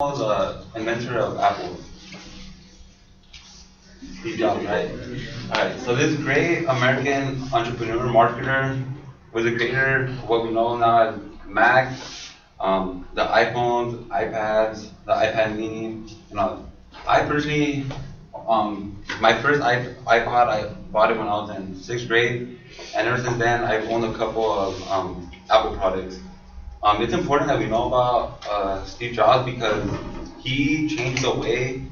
The inventor of Apple, Steve Jobs, right? Alright, so this great American entrepreneur, marketer, was the creator of what we know now as Mac, the iPhones, iPads, the iPad mini, I personally, my first iPod, I bought it when I was in 6th grade, and ever since then, I've owned a couple of Apple products. It's important that we know about Steve Jobs because he changed the way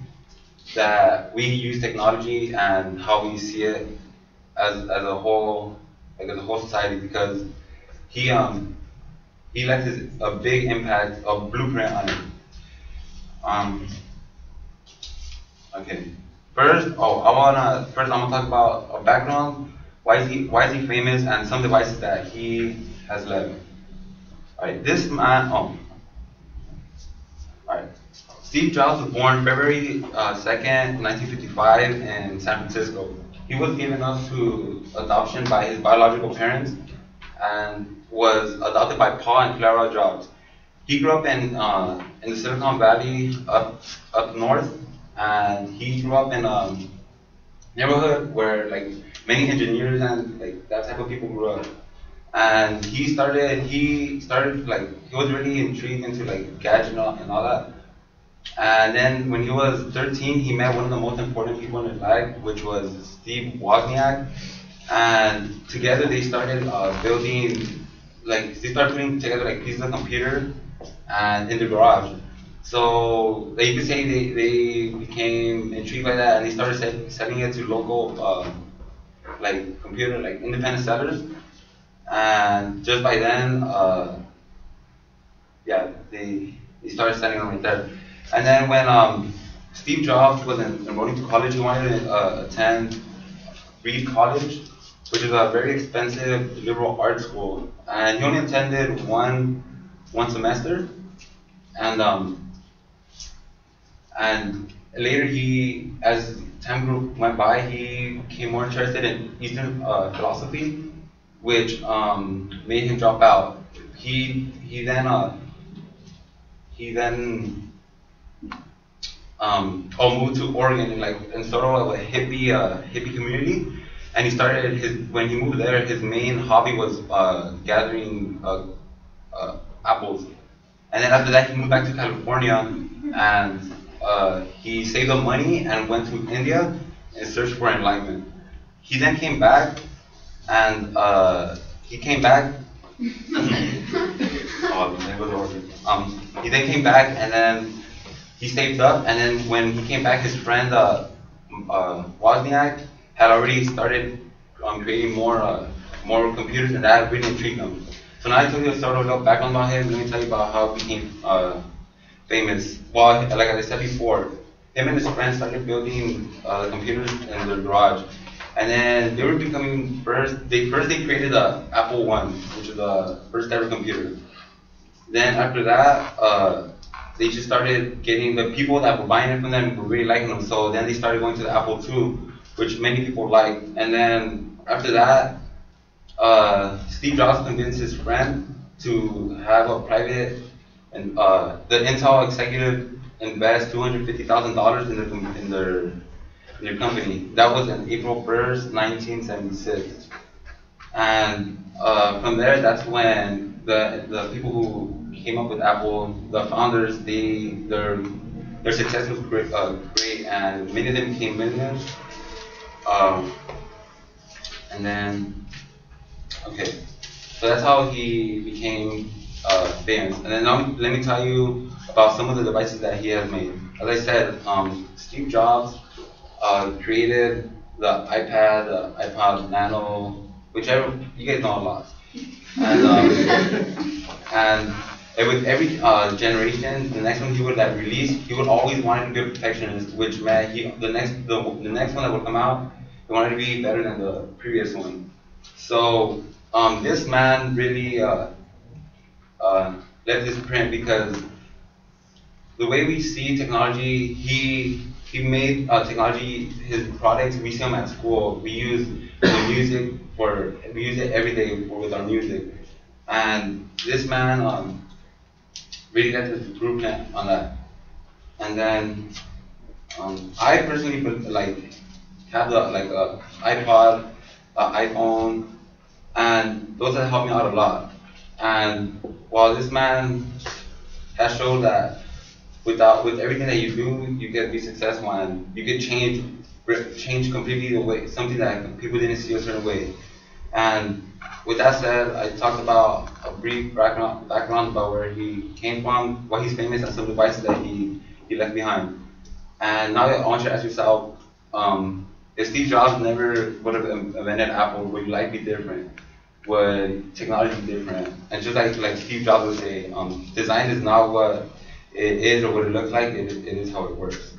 that we use technology and how we see it as a whole, like as a whole society. Because he left a big impact, a blueprint on it. Um, okay. First I'm gonna talk about a background. Why is he famous and some devices that he has left. Alright, this man. Alright. Steve Jobs was born February 2nd, 1955 in San Francisco. He was given up to adoption by his biological parents and was adopted by Paul and Clara Jobs. He grew up in the Silicon Valley up north, and he grew up in a neighborhood where like many engineers and like that type of people grew up. And he was really intrigued into like gadgets and all that. And then when he was 13, he met one of the most important people in his life, which was Steve Wozniak. And together they started they started putting together like pieces of computer and in the garage. So you could say they became intrigued by that, and they started selling it to local computer like independent sellers. And just by then, they started selling them right there. And then when Steve Jobs was enrolling to college, he wanted to attend Reed College, which is a very expensive liberal arts school. And he only attended one semester. And later as time went by, he became more interested in Eastern philosophy, which made him drop out. He then moved to Oregon in sort of a hippie community, and when he moved there, his main hobby was gathering apples. And then after that, he moved back to California, and he saved up money and went to India and searched for enlightenment. He then came back, and he then came back, and then he saved up, and then when he came back, his friend Wozniak had already started creating more computers, and that really intrigued him. So now I told you a sort of little background about him. Let me tell you about how he became famous. Well, like I said before, him and his friends started building computers in their garage, and then they were becoming they created the Apple I, which is the first ever computer. Then after that, they just started getting the people that were buying it from them were really liking them. So then they started going to the Apple II, which many people liked. And then after that, Steve Jobs convinced his friend to have a private, and the Intel executive invest $250,000 in their company. That was on April 1st, 1976. And from there, that's when the people who came up with Apple, the founders, their success was great, and many of them became millionaires. And then, okay, so that's how he became famous. And then now let me tell you about some of the devices that he has made. As I said, Steve Jobs created the iPad, the iPod Nano, whichever, you guys know a lot. And with every generation, the next one he would release, he would always want to be a perfectionist, which meant the next one that would come out, he wanted to be better than the previous one. So this man really left this print because the way we see technology, he made technology his products. We see them at school. We use it every day with our music. And this man really left his blueprint on that. And then I personally like have the like a iPod, iPhone, and those have helped me out a lot. And while this man has shown that with everything that you do, you can be successful and you can change completely the way something that people didn't see a certain way. And with that said, I talked about a brief background about where he came from, why he's famous, and some devices that he left behind. And now I want you to ask yourself, if Steve Jobs never would have invented Apple, would life be different? Would technology be different? And just like Steve Jobs would say, design is not what it is or what it looks like, it is how it works.